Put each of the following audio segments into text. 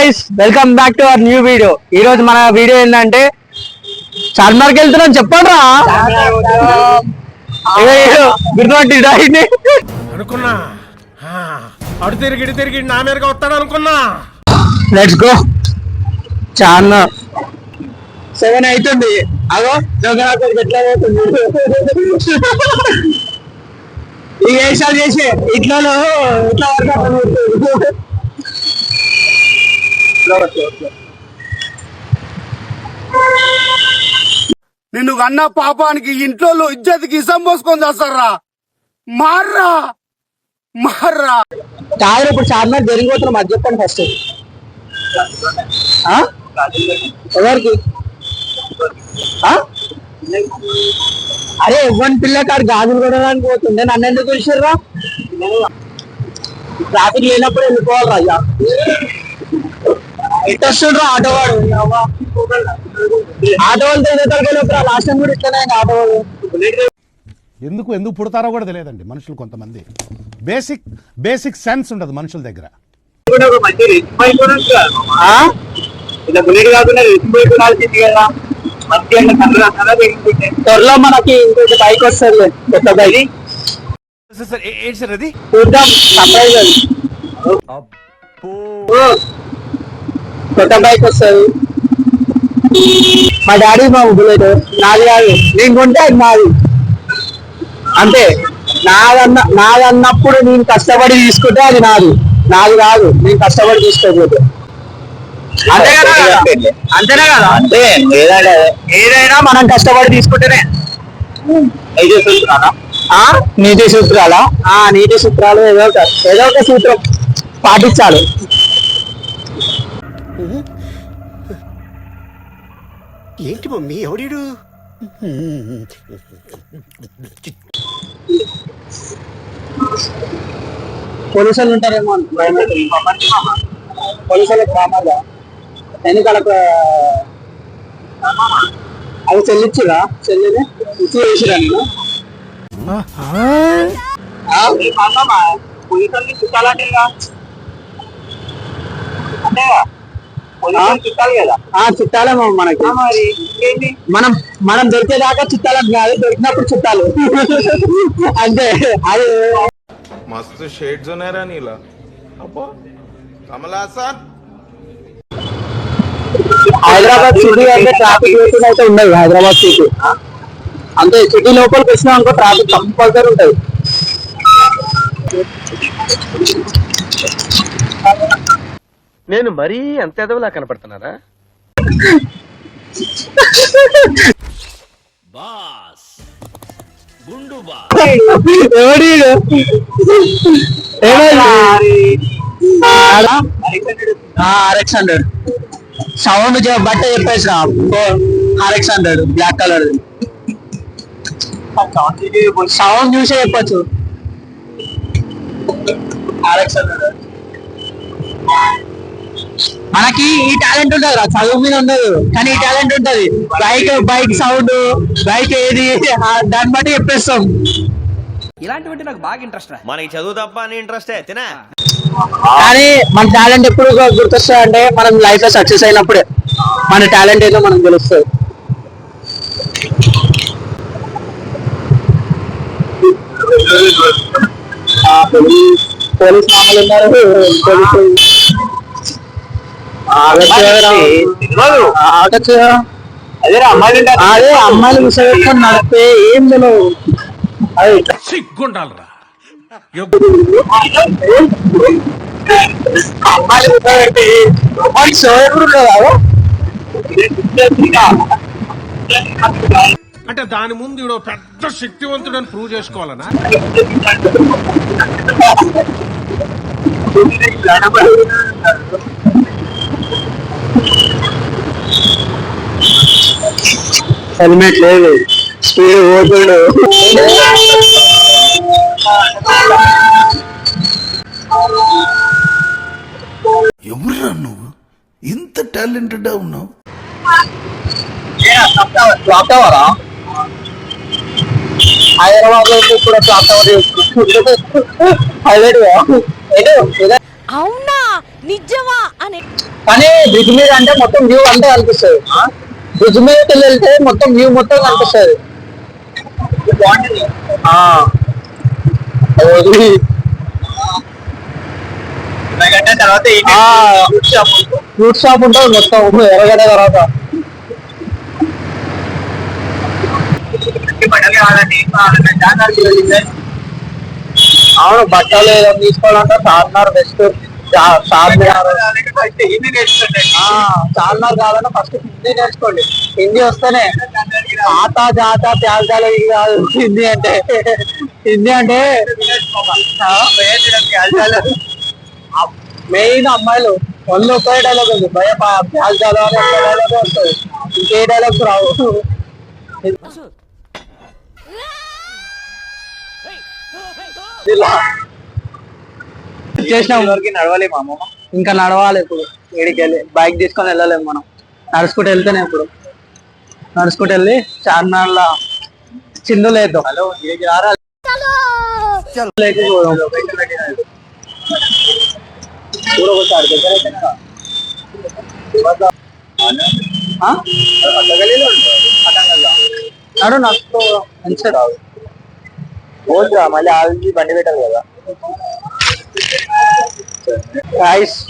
Guys, welcome back to our new video. ఈ రోజు మన వీడియో ఏంటంటే చార్మినార్కి వెళ్తున్నాం. చెప్పండి రా, గుర్తుపట్టి అనుకున్నా అడు తిరిగి నా మీదగా వస్తాడు అనుకున్నా. Let's go. చార్మినార్ 7 అవుతుంది. అగో ఎట్లా పోతుంది ఈ వేషాలు చేసి ఇట్లా ఇట్లా నిన్ను కన్నా పాపానికి ఇంట్లో ఇజ్జతికి ఇసం పోసుకొని చేస్తారా? మార్రా మార్రా కాదు. ఇప్పుడు చార్మినార్ జరిగిపోతున్నాం, అది చెప్పండి ఫస్ట్. ఎవరికి? అరే ఇవ్వని పిల్లకాడు గాజులు కొనడానికి పోతుండే, నన్ను ఎందుకు పిలిచిర్రా? ట్రాఫిక్ లేనప్పుడు వెళ్ళిపోవాలి అయ్యా. ఎట్టొస్తుండ్రా ఆటోవాడు. ఆటో వాళ్ళతో ఎదుగుతారు లాస్ట్ టైం కూడా ఇట్లనే ఆటో వాళ్ళు. ఎందుకు పుడతారో కూడా తెలియదండి మనుషులు. కొంతమంది బేసిక్ సెన్స్ ఉండదు మనుషుల దగ్గర. త్వరలో మనకి ఇంకొక బైక్ వస్తుంది, కొత్త బైక్. చూద్దాం, సర్ప్రైజ్ అది. కొత్త బైక్ వస్తుంది. మా డాడీ మా బుల్లెట్ నాది కాదు, నేను కొంటే అది నాది. అంతే, నాదన్నప్పుడు నేను కష్టపడి తీసుకుంటే అది నాది కాదు, నేను కష్టపడి తీసుకోకపోతే. అంతేనా కదా? అంతే. ఏదైనా మనం కష్టపడి తీసుకుంటేనే. నీతి సూత్రాలా? నీతి సూత్రాలు ఏదో ఒక సూత్రం పాటించాలి. ఏంటి మమ్మీ ఎవడీడు? పోలీసులు ఉంటారేమో పోలీసులు గ్రామాల్లో ఎన్నికలకు అవి చెల్లించుగా చెల్లిని ఇచ్చి వేసిరా నేను. చుట్టాలేమో మనకి. మనం దొరికేదాకా చుట్టాలకు కాదు, దొరికినప్పుడు చుట్టాలు. అంతే. అది मस्त शेड्स नाही राणीला अप्पा कमला असा హైదరాబాద్ సిటీ అంటే ట్రాఫిక్ వెహికల్ అయితే ఉండదు. హైదరాబాద్ సిటీ అంతే. సిటీ లోపలికి వచ్చినా అనుకో ట్రాఫిక్ కంపల్సరీ ఉంటుంది. నేను మరీ అంత ఎదవలా కనపడుతున్నారా? RX100 సౌండ్ బట్ట చెప్పేసిన RX100 బ్లాక్ కలర్ సౌండ్ చూసే చెప్పచ్చు. RX100 మనకి ఈ టాలెంట్ ఉంటది రా, చదువు మీద ఉండదు కానీ ఈ టాలెంట్ ఉంటది. బైక్ సౌండ్, బైక్ ఏది దాన్ని బట్టి చెప్పేస్తాం. ఇలాంటివంటే నాకు బాగా ఇంట్రెస్ట్ రా. మనకి చదువు తప్ప అని ఇంట్రెస్ట్ తినా. కానీ మన టాలెంట్ ఎప్పుడు గుర్తొస్తుంది అంటే మనం లైఫ్ లో సక్సెస్ అయినప్పుడే మన టాలెంట్ ఏదో మనకు తెలుస్తుంది. పోలీస్ మామూలు ఉన్నారు. అదే అమ్మాయిలు విషయం నడిపే ఏం తెలియదు. సిగ్గుండాలరా. అంటే దాని ముందు ఈడో పెద్ద శక్తివంతుడని ప్రూవ్ చేసుకోవాలనా? హెల్మెట్ లేదు, స్పీడ్ పోతుడు. ఎవరురా నువ్వు? ఇంత టాలెంటెడ్ ఉన్నావు. హైదరాబాద్ లో కూడా అవునా నిజమా అని కానీ బ్రిడ్జ్ మీద అంటే మొత్తం వ్యూ అంతా కనిపిస్తుంది. బ్రిడ్జ్ మీదకి వెళ్తే మొత్తం వ్యూ మొత్తం కనిపిస్తుంది. ఫ్రూట్ షాప్ ఉంటుంది మొత్తం ఎర్రగడ్డ తర్వాత. అవును, బట్టలు ఏదో తీసుకోవాలంటే చార్మినార్ బెస్ట్. చార్మినార్ కావాలంటే ఫస్ట్ హిందీ నేర్చుకోండి. హిందీ వస్తేనే ఆతా జాతా ప్యాజాలు ఇవి కాదు. హిందీ అంటే మెయిన్ అమ్మాయిలు ఒళ్ళు ఒకే డైలాగ్ ఉంది, భయ ప్యాజాలు అని ఒక్క డైలాగ్ వస్తుంది, ఇంకే డైలాగ్స్ రావు. చేసినాం, నడవలేము అమ్మ, ఇంకా నడవాలి. ఇప్పుడు ఏడికి వెళ్ళి బైక్ తీసుకొని వెళ్ళలేము మనం, నడుచుకుంటూ వెళ్తేనే. ఇప్పుడు నడుచుకుంటూ వెళ్ళి చార్మినార్లో చిందు లేదు నడు నడుస్తూ మంచిగా రాదు. మళ్ళీ ఆల్రెడీ బండి పెట్టాలి కదా.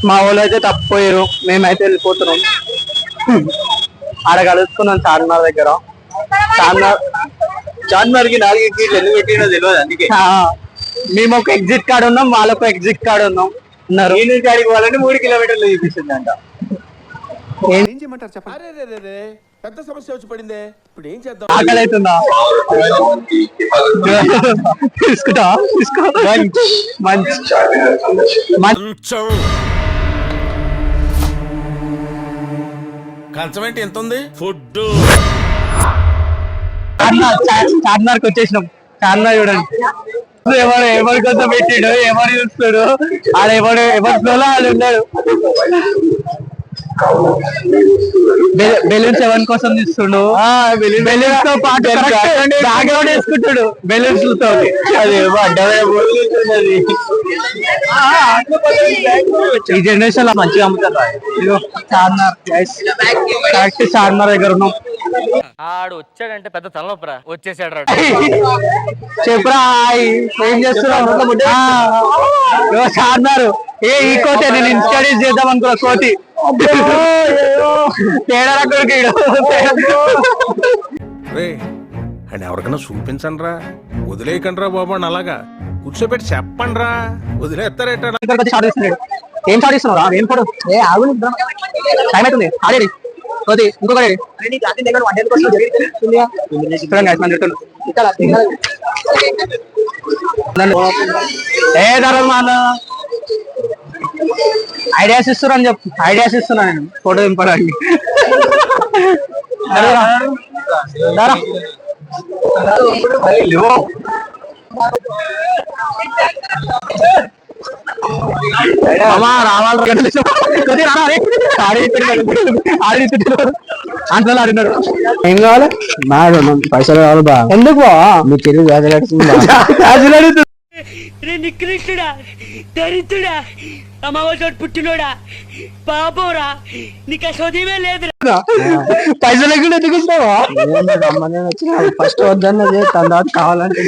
మా వాళ్ళు అయితే తప్పిపోయారు, మేమైతే వెళ్ళిపోతున్నాం. ఆడ కలుసుకున్నాం చార్మినార్ దగ్గర. చార్మినార్కి 4 ఎగ్జిట్లు ఎందుకు పెట్టినో తెలియదు, అందుకే మేము ఒక ఎగ్జిట్ కార్డ్ ఉన్నాం, వాళ్ళకు ఎగ్జిట్ కార్డ్ ఉన్నాం. కాడికి వాళ్ళని 3 కిలోమీటర్లు చూపిస్తుంది అంట. పెద్ద సమస్య వచ్చి పడిందే, ఇప్పుడు ఏం చేద్దాం? ఆకలి అవుతుందా? తీసుకుంటా, తీసుకో. కంచం ఏంటి ఎంత ఉంది? ఫుడ్ చార్మినార్కి వచ్చేసినాం. చార్మినార్ చూడండి, ఎవరి కోసం పెట్టాడు, ఎవరు చూస్తాడు, ఆడ ఎవరి ఫ్లోలో వాళ్ళు ఉన్నాడు. బెలూన్స్ ఎవరి కోసం తీస్తుండు, బెలూన్స్ తో పాటు బ్యాక్గ్రౌండ్ వేసుకుంటాడు బెలూన్స్ తో. అది ఈ జనరేషన్ లో మంచిగా అమ్ముతారు. చార్మినార్ కరెక్ట్ చార్మినార్ దగ్గర ఉన్నాం. ఆడు వచ్చాడంటే పెద్ద తలనొప్పరా, వచ్చేసాడు. చెప్పురా, ఏం చేస్తున్నావు? చార్మినార్ ఈ కోతి నేను ఇన్స్ట్రడ్యూస్ చేద్దాం అనుకున్నా. కోతి తేడా అండ్ ఎవరికైనా చూపించండి రా, వదిలేయకండి రా బాబు. అలాగా కూర్చోబెట్టి చెప్పండి రా, వదిలేస్తారేట. ఏం సాధిస్తున్నారా? ఏం ఫోటో? టైం అవుతుంది, ఆడేది కోతి. ఇంకొకటి ఐడియాస్ ఇస్తున్నా అని చెప్పు. ఐడియాస్ ఇస్తున్నా నేను ఫోటో దింపడానికి. రావాలి అంతలో ఆడినాడు. ఏం కావాలి? పైసలు కావాలి బా. ఎందుకు మీ చెరువు గాజులాడుతుంది. నికృష్టుడా, దరిద్రుడా, అమ్మవారి పుట్టినోడా, పాపంరా, నీకు చదివే లేదు. పైసలు ఎక్కడ ఎందుకు ఇస్తావా? ఫస్ట్ వద్దన్నది, తర్వాత కావాలంటే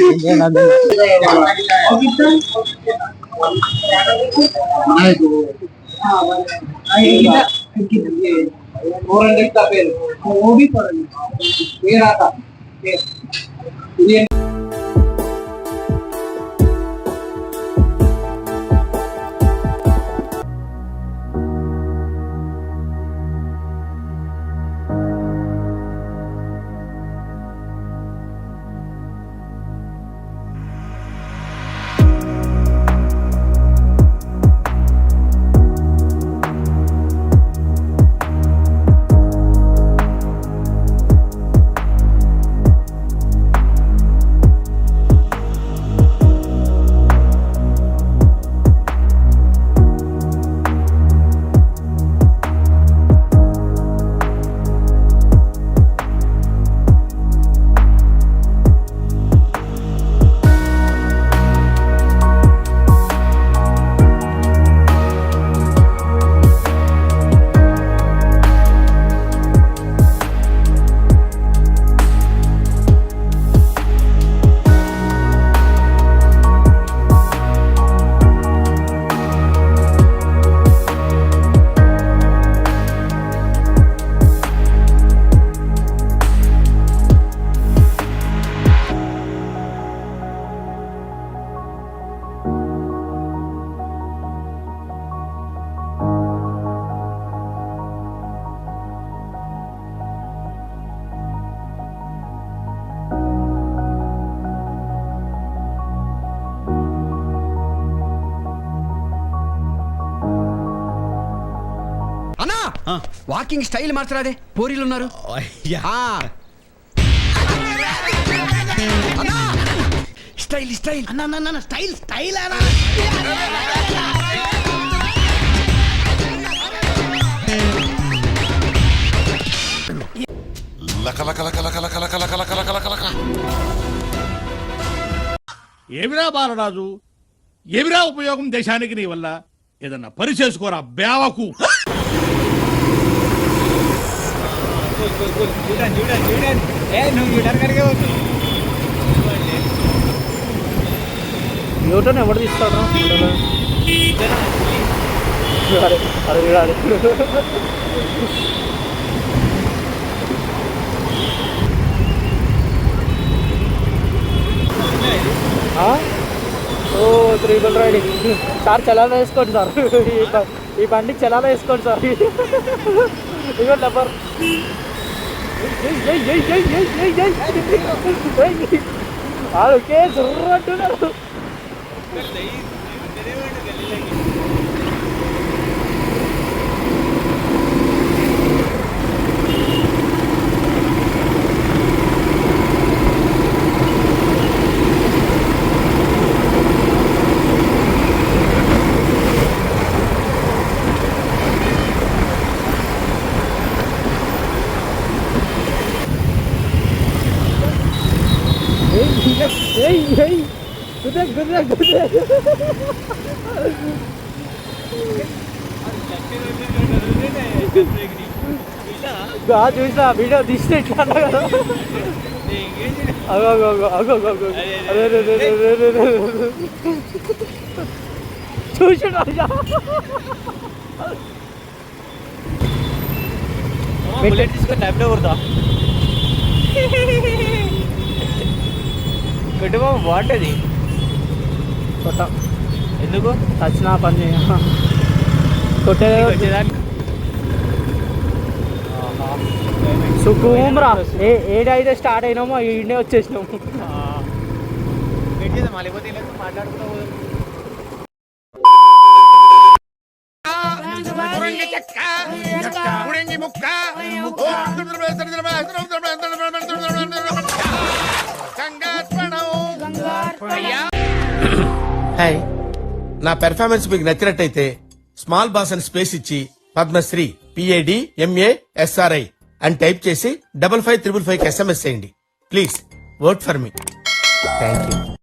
వాకింగ్ స్టైల్ మార్చరాదే పోరీలు ఉన్నారు స్టైల్ స్టైల్ అన్న స్టైల్ స్టైల్ ఏమిరా బాలరాజు, ఏమిరా ఉపయోగం దేశానికి నీ వల్ల? ఏదన్నా పని చేసుకోరా బేవకు. న్యూటన్ ఎవరు తీస్తాడు? అరే చూడాలి. ఓ త్రిబుల్ రైడింగ్ సార్ చలానా వేసుకోండి సార్. ఈ బండికి చలానా వేసుకోండి సార్. ఇదిగో నెంబర్ ఓకే జర్ర అంటున్నారు. చూసా వీడియో తీస్తే ఇట్లా కదా. చూసి తీసుకొని టైంలో కొడతా. కుటుంబం బాగుంటుంది. కొట్ట ఎందుకు వచ్చిన పని కొట్టేది సుకుమ్రా. ఏడైతే స్టార్ట్ అయినామో ఈడనే వచ్చేసినాము. హాయ్, నా పెర్ఫార్మెన్స్ మీకు నచ్చినట్టయితే స్మాల్ బాస్ అని స్పేస్ ఇచ్చి పద్మశ్రీ PADMASRI అని టైప్ చేసి 5555 SMS చేయండి. Please vote for me. Thank you.